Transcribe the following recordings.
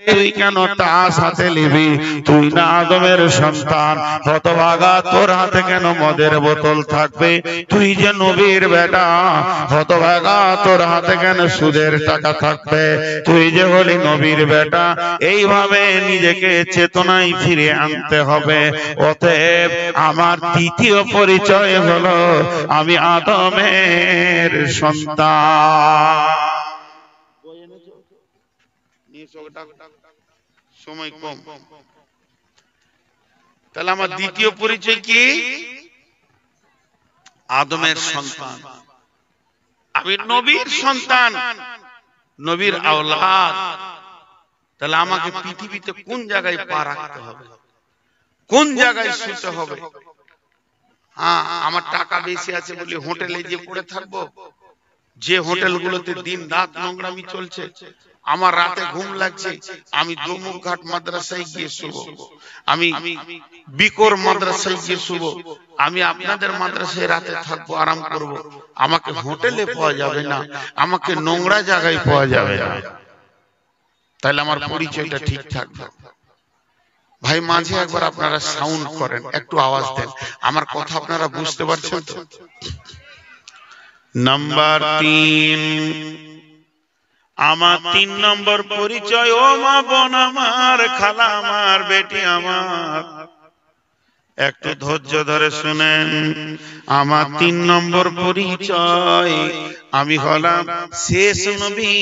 তুই কেন তাস হাতে নিবি? তুই না আদমের সন্তান, হতভাগা, তোর হাতে কেন মদের বোতল থাকবে? তুই যে নবীর বেটা, হতভাগা, তোর হাতে কেন সুদের টাকা থাকবে? তুই যে হলি নবীর বেটা। এইভাবে নিজেকে চেতনায় ফিরে আনতে হবে। অতএব আমার দ্বিতীয় পরিচয় হলো আমি আদমের সন্তান। সময় কম, তাহলে আমার দ্বিতীয় পরিচয় কি? আদমের সন্তান। আমি নবীর সন্তান, নবীর আওলাদ। তাহলে আমাকে পৃথিবীতে কোন জায়গায় পা রাখতে হবে, কোন জায়গায় শুতে হবে? হ্যাঁ, আমার টাকা বেশি আছে বলে হোটেলে গিয়ে পড়ে থাকবো? যে হোটেলগুলোতে দিন রাত নোংরামি চলছে, আমার রাতে ঘুম লাগছে, আমি দমুক ঘাট মাদ্রাসায় গিয়ে শুব, আমি বিকর মাদ্রাসায় গিয়ে শুব, আমি আপনাদের মাদ্রাসায় রাতে থাকবো, আরাম করব। আমাকে হোটেলে পাওয়া যাবে না, আমাকে নোংরা জায়গায় পাওয়া যাবে না। তাহলে আমার পরিচয়টা ঠিক থাকবে। ভাই, মাঝে একবার আপনারা সাউন্ড করেন, একটু আওয়াজ দেন, আমার কথা আপনারা বুঝতে পারছেন তো? নাম্বার 3, আমার 3 নম্বর পরিচয়। ও মা বোন আমার, খালা আমার, বেটি আমার, একটু ধৈর্য ধরে শুনেন। আমার 3 নম্বর পরিচয়, আমি হলাম শেষ নবী,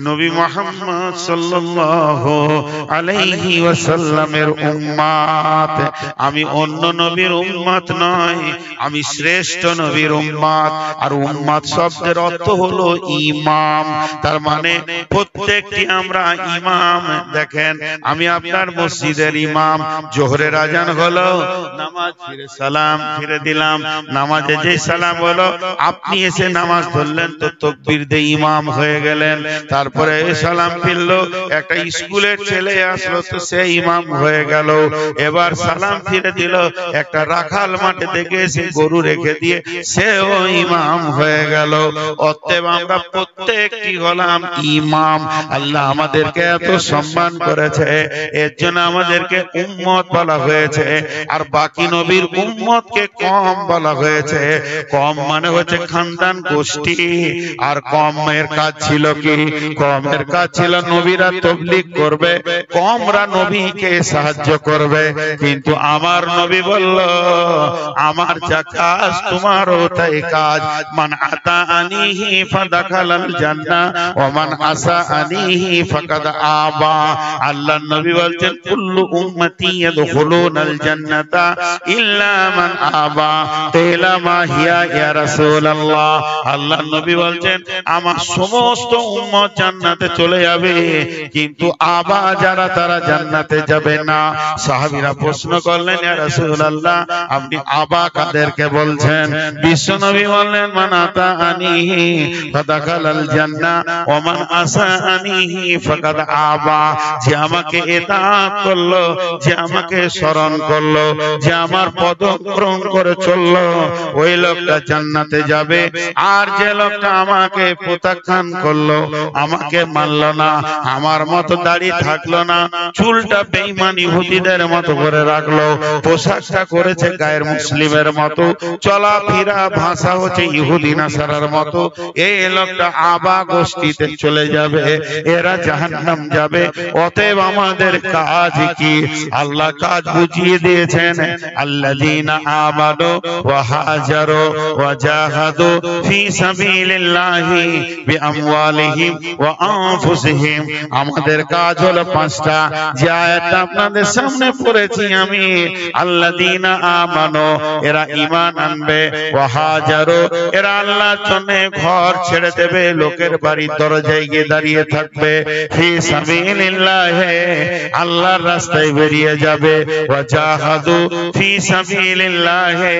নবী মুহাম্মদ সাল্লাল্লাহু আলাইহি ওয়াসাল্লামের উম্মত। আমি অন্য নবীর উম্মত নয়, আমি শ্রেষ্ঠ নবীর উম্মত। আর উম্মত শব্দের অর্থ হলো ইমাম, তার মানে প্রত্যেকটি আমরা ইমাম। দেখেন, আমি আপনার মসজিদের ইমাম। জোহরের আজান হলো, নামাজ ফিরে সালাম ফিরে দিলাম, নামাজে যে সালাম হলো, আপনি এসে নামাজ ধরলেন তো তাকবীর দিয়ে ইমাম হয়ে গেলেন। তারপরে সালাম ফিরলো, একটা স্কুলের ছেলে আসলো তো সে ইমাম হয়ে গেল। এবার সালাম ফিরে দিল, একটা রাখাল মাঠে দেখে এসে গরু রেখে দিয়ে সেও ইমাম হয়ে গেল। অতএব আমরা প্রত্যেকটি হলাম ইমাম। আল্লাহ আমাদেরকে এত সম্মান করেছে, এর জন্য আমাদেরকে উম্মত বলা হয়েছে, আর বাকি নবীর উম্মতকে কম বলা হয়েছে। কম মানে হচ্ছে খানদান, গোষ্ঠী। আর কমের কাজ ছিল কি? কমের কাজ ছিল নবীরা তাবলীগ করবে, কমরা নবীকে সাহায্য করবে। কিন্তু আমার নবী বলল, আমার যা কাজ তোমারও তাই কাজ। মান আতা আনিহি ফাদাখালাল জান্নাহ ওয়া মান আসা আনিহি ফাকাদ আবা। আল্লাহর নবী বলছেন, কুল্লু উম্মতি ইয়াদখুলুনাল জান্নাতা ইল্লা মান আবা কিলা মা হিয়া ইয়া রাসূলুল্লাহ। আল্লাহর নবী বলছেন, আমার সমস্ত উম্মত জান্নাতে চলে যাবে, কিন্তু আবা যারা, তারা জান্নাতে যাবে না। সাহাবীরা প্রশ্ন করলেন, ইয়া রাসূলুল্লাহ, আপনি আবা কাদেরকে বলছেন? বিশ্বনবী বললেন, মান আতা আনিহি ফাদাখালাল জান্নাহ ওয়া মান আসা আনিহি ফাকাদ আবা। যে আমাকে ইতাআত করলো, যে আমাকে স্মরণ করলো, যে আমার পদক্রম করে চললো, ওই লোকটা জান্নাতে যাবে। আর যে লোকটা আমাকে প্রত্যাখ্যান করলো, আমাকে মানলো না, আমার মতো দাড়ি থাকলো না, চুলটা বেঈমান ইহুদিদের মতো করে রাখলো, পোশাকটা করেছে গায়ের মুসলিমের মতো, চলাফেরা ভাষা হচ্ছে ইহুদি নাসারার মতো, এই লোকটা আবা গোষ্ঠীতে চলে যাবে, এরা জাহান্নাম যাবে। অতএব আমাদের কাজ কি? আল্লাহ কাজ বুঝিয়ে দিয়েছেন। আল্লাযীনা আমানু ওয়া হাজারু ওয়া জাহাদু ফি সাবিলিল্লাহি বিআমওয়ালিহিম ওয়া আনফুসিহিম। আমাদের কাজ হলো 5টা, যে আয়াতটা আপনাদের সামনে পড়েছি আমি। আল্লাযীনা আমানু, এরা ঈমান আনবে, ওয়া হাজারু, এরা আল্লাহর জন্য ঘর ছেড়ে দেবে, লোকের বাড়ির দরজায় গিয়ে দাঁড়িয়ে থাকবে, ফি সাবিলিল্লাহি, আল্লাহর রাস্তায় বেরিয়ে যাবে, ওয়া জাহাদু ফি সাবিলিল্লাহি,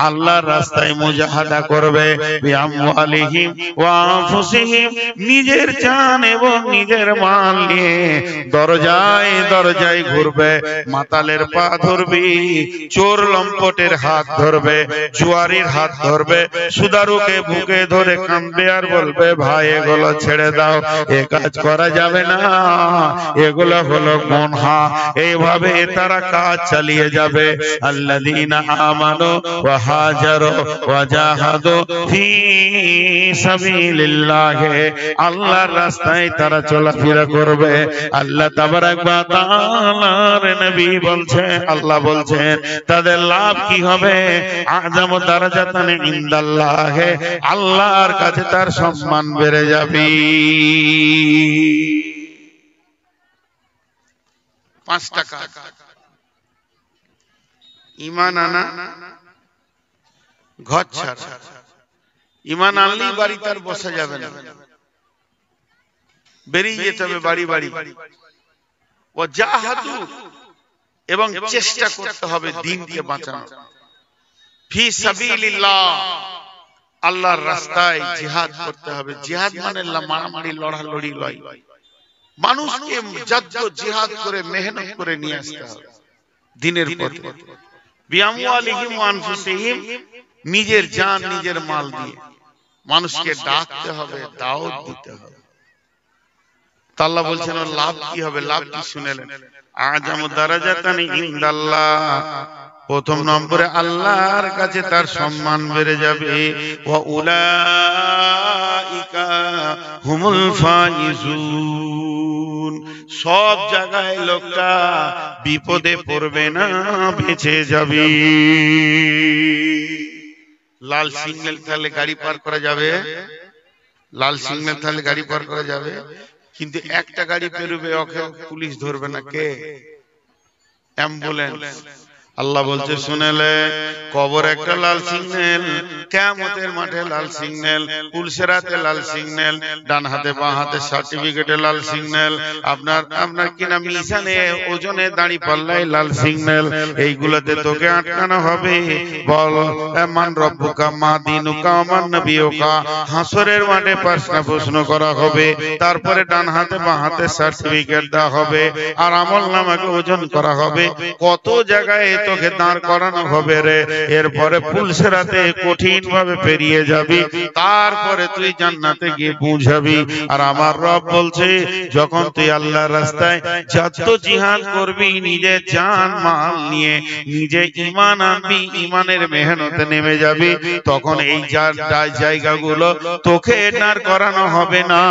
আল্লাহর রাস্তায় মুজাহাদা করবে। বিআমওয়ালিহিম ওয়া আনফুসিহিম, নিজের জান এবং নিজের মাল নিয়ে দরজায় দরজায় ঘুরবে, মাতালের পা ধরবি, চোর লম্পটের হাত ধরবে, জুয়ারির হাত ধরবে, সুদারুকে বুকে ধরে কাঁদবে আর বলবে ভাই এগুলো ছেড়ে দাও, এ কাজ করা যাবে না, এগুলো হলো গুনাহ। এইভাবে তারা কাজ চালিয়ে যাবে। আল্লাযীনা আমানু ওয়া হাজারু ওয়া জাহাদু ফি সাবিলিল্লাহ, আল্লাহর রাস্তায় তারা চলাফেরা করবে। আল্লাহ তাবারাক ওয়া তাআলার নবী বলছে, আল্লাহ বলছেন তাদের লাভ কি হবে? আযামু দারাজাতান ইনদাল্লাহ, আল্লাহর কাছে তার সম্মান বেড়ে যাবে। 5 টাকা ঈমান আনা, ঘর ছাড়া। ঈমান আনলেই বাড়িতে আর বসা যাবে না, বেরিয়ে যেতে হবে বাড়ি বাড়ি। ও জাহাদু, এবং চেষ্টা করতে হবে দ্বীনকে বাঁচানো। ফি সাবিলিল্লাহ, আল্লাহর রাস্তায় জিহাদ করতে হবে। জিহাদ মানে মারামারি লড়ালড়ি লয়, মানুষকে জিহাদ করে মেহনত করে নিয়ে আসতে হবে দ্বীনের পথে। বিআমওয়ালিহিম ওয়া আনফুসিহিম, নিজের জান নিজের মাল দিয়ে মানুষকে ডাকতে হবে, দাওয়াত দিতে হবে। আল্লাহ বলছেন লাভ কি হবে? লাভ কি শুনেলেন? আযামু দারাজাতান ইনদাল্লাহ, প্রথম নম্বরে আল্লাহর কাছে তার সম্মান বেড়ে যাবে। ওয়া উলাইকা হুমুল ফাইজুন, সব জায়গায় লোকটা বিপদে পড়বে না, বেঁচে যাবে। লাল সিগন্যাল থাকলে গাড়ি পার করা যাবে, লাল সিগন্যাল থাকলে গাড়ি পার করা যাবে, কিন্তু একটা গাড়ি পেরোবে, ওকে পুলিশ ধরবে না। কে? অ্যাম্বুলেন্স। আল্লাহ বলছে শুনেলে, কবর একটা লাল সিগন্যাল, কিয়ামতের মাঠে লাল সিগন্যাল, পুলসেরাতে লাল সিগন্যাল, ডান হাতে বাঁ হাতে সার্টিফিকেটে লাল সিগন্যাল, আপনার কিনা মিশানে ওজনে দাড়ি পাল্লায় লাল সিগন্যাল। এইগুলোতে তোকে আটকানো হবে। বল মান রব্বুকা মা দীনুকা মান নবিয়ুকা, হাসরের মাঠে প্রশ্ন করা হবে। তারপরে ডান হাতে বাঁ হাতে সার্টিফিকেট দেওয়া হবে, আর আমলনামাকে ওজন করা হবে। কত জায়গায় তোকে দাঁড় করানো হবে রে। এরপরে পুলসেরাতে কঠিন ভাবে পেরিয়ে যাবি, তারপরে তুই জান্নাতে গিয়ে পৌঁছাবি। আর আমার রব বলছে, যখন তুই আল্লাহর রাস্তায় যত জিহাদ করবি, নিজে জান মাল নিয়ে নিজে ঈমান আনবি, ঈমানের মেহনতে নেমে যাবি, তখন এই জায়গাগুলো তোকে দাঁড় করানো হবে না,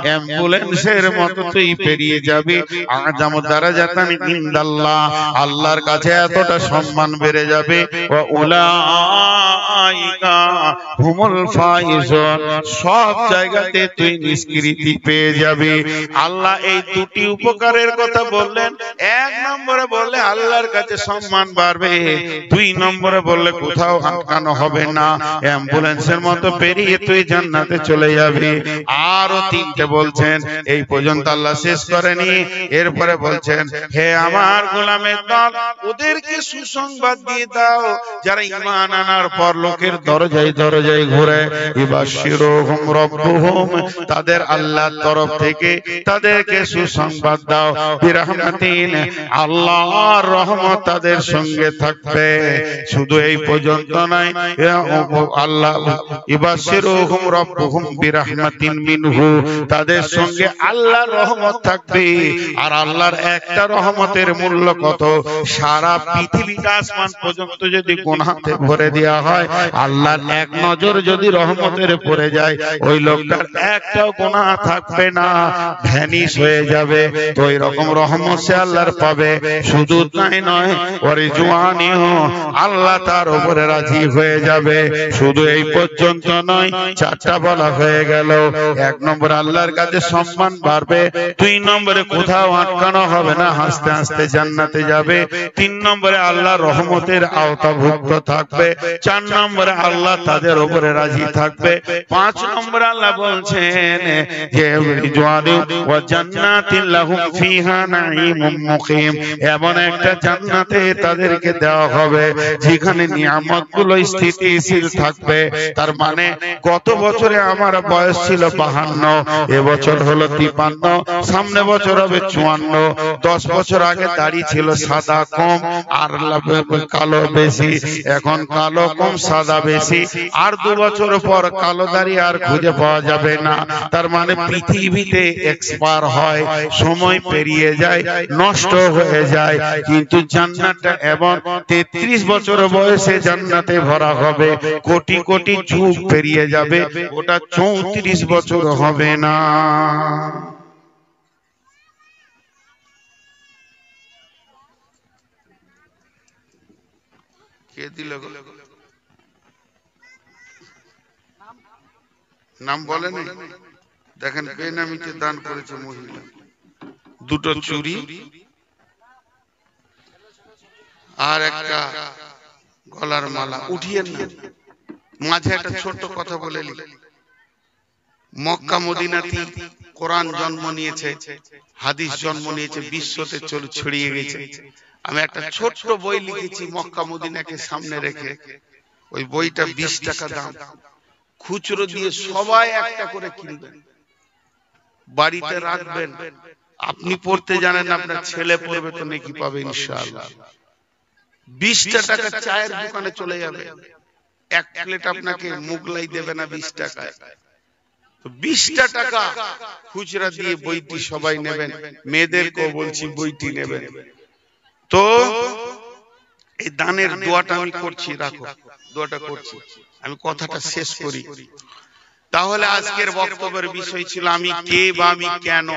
অ্যাম্বুলেন্সের মতো তুই পেরিয়ে যাবি। আযামু দারাজাতান ইনদাল্লাহ, আল্লাহর কাছে এতটা সম্মান বেড়ে যাবে। ওয়া উলাইকা হুমুল ফাইজুন, সব জায়গাতে তুই নিষ্কৃতি পেয়ে যাবি। আল্লাহ এই দুটি উপকারের কথা বললেন। 1 নম্বরে বললে আল্লাহর কাছে সম্মান বাড়বে, 2 নম্বরে বললে কোথাও আটকানো হবে না, অ্যাম্বুলেন্সের মতো পেরিয়ে তুই জান্নাতে চলে যাবি। আরো 3টে বলছেন, এই পর্যন্ত আল্লাহ শেষ করেনি। এরপরে বলছেন, হে আমার গোলামের দল, ওদেরকে সুসংবাদ দিয়ে দাও যারা ঈমান আনার পর লোকের দরজায় দরজায় ঘুরে। ইবাশশিরুহুম রাব্বুহুম, তাদের আল্লাহর তরফ থেকে তাদেরকে সুসংবাদ দাও। বিরহমাতিন, আল্লাহর রহমত তাদের সঙ্গে থাকবে। শুধু এই পর্যন্ত নয়, আল্লাহ ইবাশশিরুহুম রাব্বুহুম বিরহমাতিন মিনহু, তাদের সঙ্গে আল্লাহর রহমত থাকবে। আর আল্লাহর একটা রহমতের মূল্য কত? সারা পৃথিবীটা আসমান পর্যন্ত যদি গুনাহতে ভরে দেওয়া হয়, আল্লাহর এক নজর যদি রহমতের পড়ে যায়, ওই লোকটার একটাও গুনাহ থাকবে না, ভ্যানিশ হয়ে যাবে। তো এই রকম রহমত সে আল্লাহর পাবে। শুধু তাই নয়, ওয়ারিজওয়ানিহু, আল্লাহ তার উপরে রাজি হয়ে যাবে। শুধু এই পর্যন্ত নয়, 4টা বলা হয়ে গেল। 1 নম্বর আল্লাহর কাছে সম্মান বাড়বে, 2 নম্বরে কোথাও আটকানো হবে না, হাসতে হাসতে জান্নাতে যাবে, 3 নম্বরে নম্বরে আল্লাহ রহমতের আওতাভুক্ত থাকবে, 4 নম্বরে আল্লাহ তাদের উপরে রাজি থাকবে, 5 নম্বরে আল্লাহ বলছেন যে ওয়া জান্নাতিন লাহুম ফিহা নাঈমুম মুকিম, এমন একটা জান্নাতে তাদেরকে দেওয়া হবে যেখানে নিয়ামতগুলো স্থিতিশীল থাকবে। তার মানে গত বছরে আমার বয়স ছিল 52, এবছর হলো 53, সামনে বছর হবে 54। 10 বছর আগে দাড়ি ছিল সাদা কম আর কালো বেশি, এখন কালো কম সাদা বেশি, আর 2 বছর পর কালো দাড়ি আর খুঁজে পাওয়া যাবে না। তার মানে পৃথিবীতে এক্সপায়ার হয়, সময় পেরিয়ে যায়, নষ্ট হয়ে যায়, কিন্তু জান্নাতটা এমন 33 বছর বয়সে জান্নাতে ভরা হবে, কোটি কোটি যুগ পেরিয়ে যাবে, ওটা 34 বছর হবে না। কে দিল নাম বলেন? দেখেন বেনামিতে দান করেছে মহিলা, 2টো চুড়ি আর একটা গলার মালা। উঠিয়ে না, মাঝে একটা ছোট্ট কথা বলে নি। মক্কা মদিনাতে কোরআন জন্ম নিয়েছে, হাদিস জন্ম নিয়েছে, বিশ্বতে ছড়িয়ে গেছে। আমি একটা ছোট্ট বই লিখেছি মক্কা মদিনাকে সামনে রেখে, ওই বইটা 20 টাকা দাম, খুচরো দিয়ে সবাই একটা করে কিনবেন, বাড়িতে রাখবেন। আপনি পড়তে জানেন, আপনার ছেলে পড়বে তো নেকি পাবে ইনশাআল্লাহ। 20 টাকা চায়ের দোকানে চলে যাবে, এক প্লেট আপনাকে মুগলাই দেবে না 20 টাকায়। তো 20 টাকা খুচরা দিয়ে বইটি সবাই নেবেন, মেয়েদেরকেও বলছি বইটি নেবেন। তো এই দানের দোয়াটা আমি করছি, রাখো দোয়াটা করছি, আমি কথাটা শেষ করি। তাহলে আজকের বক্তব্যের বিষয় ছিল আমি কে বা আমি কেন।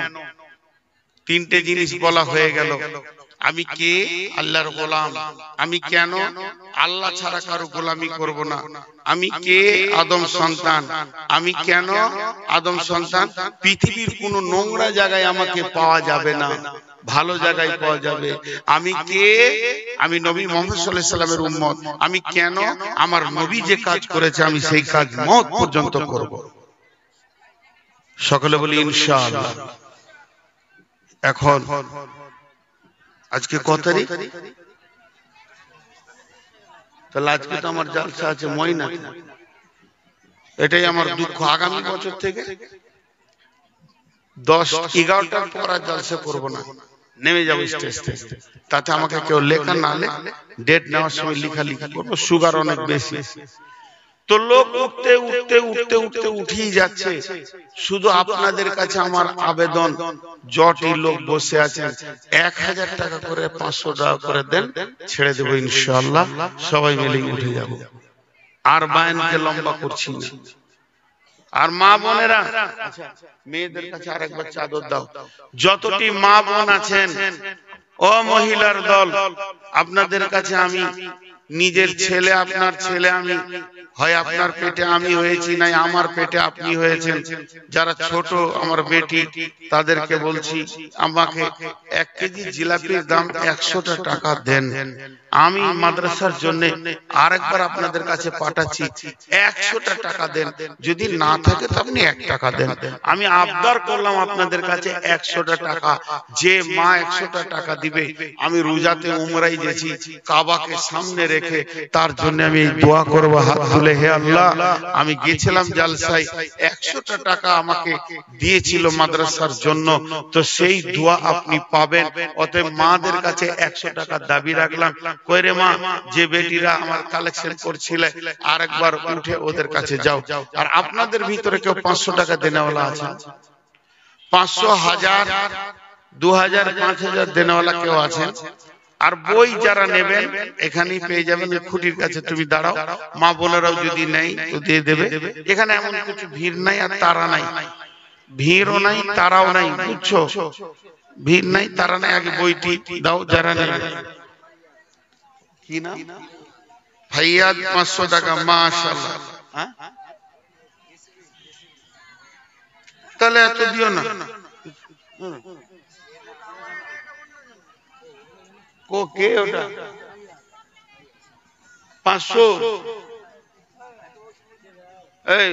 3টে জিনিস বলা হয়ে গেল। আমি কে? আল্লাহর গোলাম। আমি কেন? আল্লাহ ছাড়া কারো গোলামি করব না। আমি কে? আদম সন্তান। আমি কেন আদম সন্তান? পৃথিবীর কোন নোংরা জায়গায় আমাকে পাওয়া যাবে না, ভালো জায়গায় পাওয়া যাবে। আমি কে? আমি নবী মুহাম্মদ সাল্লাল্লাহু আলাইহি সাল্লামের উম্মত। আমি কেন? আমার নবী যে কাজ করেছে আমি সেই কাজ মওত পর্যন্ত করব। সকলে বলি ইনশাআল্লাহ। এখন আজকে কত তারিখ? তাহলে আজকে তো আমার জালসা আছে ময়নাতে। এটাই আমার দুঃখ। আগামী বছর থেকে 10-11টার পর আর জালসা করব না, নেমে যাবো স্টেজ থেকে। তাতে আমাকে কেউ লেখা না লে, ডেট নেওয়ার সময় লেখালেখি করবো। সুগার অনেক বেশি, তো লোক উঠতে উঠতে উঠতে উঠতে উঠেই যাচ্ছে। শুধু আপনাদের কাছে আমার আবেদন, যতই লোক বসে আছেন 1000 টাকা করে 500 টাকা করে দেন, ছেড়ে দেবো ইনশাআল্লাহ, সবাই মিলে উঠে যাব। আর বায়ানকে লম্বা করছি না। আর মা বোনেরা, মেয়েদের কাছে আরেকবার চাদর দাও। যতটি মা বোন আছেন, ও মহিলার দল, আপনাদের কাছে আমি নিজের ছেলে, আপনার ছেলে আমি, হয় আপনার পেটে আমি হয়েছি, নাই আমার পেটে আপনি হয়েছেন। যারা ছোট আমার বেটি, তাদেরকে বলছি আমাকে 1 কেজি জিলাপির দাম 100 টাকা দেন। আমি মাদ্রাসার জন্য আরেকবার আপনাদের কাছে পাঠাচ্ছি, 100 টাকা দেন। যদি না থাকে তো আপনি 1 টাকা দেন। আমি আবদার করলাম আপনাদের কাছে 100 টাকা। যে মা 100 টাকা দিবে, আমি রোজাতে উমরায় গেছি, কাবাকে সামনে রেখে তার জন্য আমি এই দোয়া করব হাত তুলে, হে আল্লাহ, আমি গেছিলাম জালসায়, 100 টাকা আমাকে দিয়েছিল মাদ্রাসার জন্য, তো সেই দোয়া আপনি পাবেন। অতএব মাদের কাছে 100 টাকা দাবি রাখলাম। কইরে মা, যে বেটিরা আমার কালেকশন করছিলে, আরেকবার উঠে ওদের কাছে যাও। আর আপনাদের ভিতরে কেউ 500 টাকা দেনেওয়ালা আছে? 500, 1000, 2000, 5000 দেনেওয়ালা কেউ আছেন? আর বই যারা নেবেন এখানেই পেয়ে যাবেন, খুঁটির কাছে তুমি দাঁড়াও। মা বোনেরাও যদি নেই তো দিয়ে দেবে। এখানে এমন কিছু ভিড় নাই আর তারা নাই, ভিড়ও নাই তারাও নাই, বুঝছো? ভিড় নাই তারা নাই, আগে বইটি দাও যারা নেবে। কি না ফাইয়াদ 500 টাকা, মাশাআল্লাহ। তাহলে এত দিও না। কে ওটা? 500 এই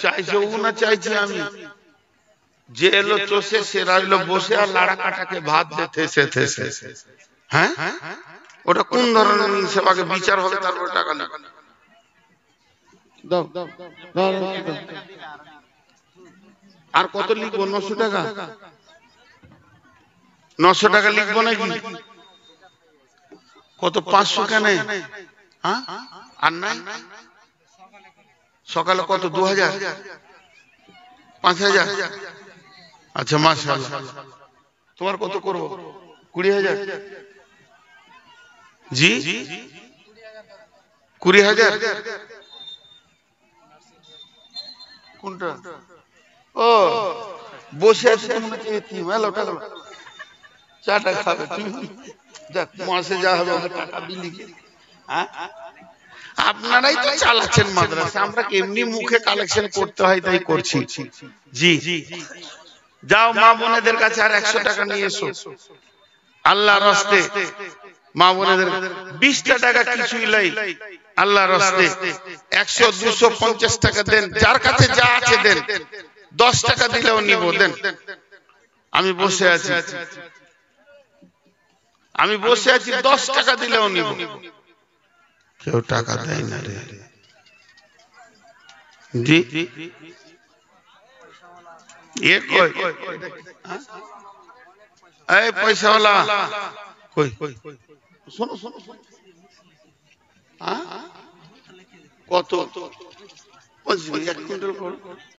চাইছো না চাইছি আমি যে এলো চষে সে রইলো বসে আর লাড়া কাটাকে ভাত দে থেসে থেসে হ্যাঁ ওটা কোন ধরনের সেবাকে বিচার হবে তারপর টাকা না দাও আর কত লিখবো 900 টাকা 900 টাকা লিখবো নাকি কত 500 কেন হ্যাঁ আর নাই সকালে কত 2000 5000 আচ্ছা মাশাআল্লাহ তোমার কত করব 20000 জি 20000 কোনটা ও বসে আছে তোমরা কি মেলো টাকা চাটা খাবে তুমি দেখ মাসে যা হবে টাকা বিলি হ্যাঁ আপনারাই তো চালাচ্ছেন মাদ্রাসা আমরা এমনি মুখে কালেকশন করতে হয় তাই করছি জি যাও মা বোনেদের কাছে আর 100 টাকা নিয়ে এসো আল্লাহর রাস্তে মা বোনেদের 20 টাকা কিছুই লাই আল্লাহর রাস্তে 100 200 50 টাকা দেন যার কাছে যা আছে দেন 10 টাকা দিলেও নিব দেন আমি বসে আছি 10 টাকা দিলেও নিব কেউ টাকা দেয় না রে জি ये कोई এই পয়সাওয়ালা কই শোনো শোনো হ্যাঁ কত 1 কুইন্টাল